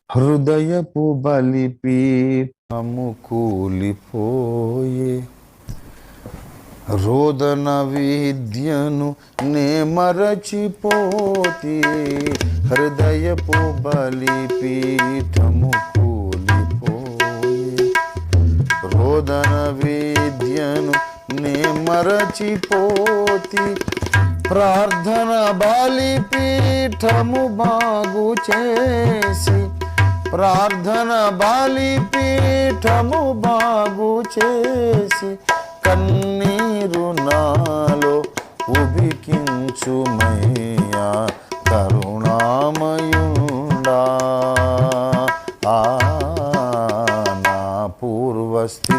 హృదయపు బలిపీఠము కూలిపోయే, రోదన విద్యను నే మరచిపోతి. హృదయపు బలిపీఠము కూలిపోయే, రోదన విద్యను నే మరచిపోతి. ప్రార్థన బలిపీఠము బాగు చేసి, ప్రార్థన బలిపీఠము బాగు చేసి, కన్నీరు నాలో ఉబికించుమయ్యా కరుణామయుండా. నా పూర్వస్థితి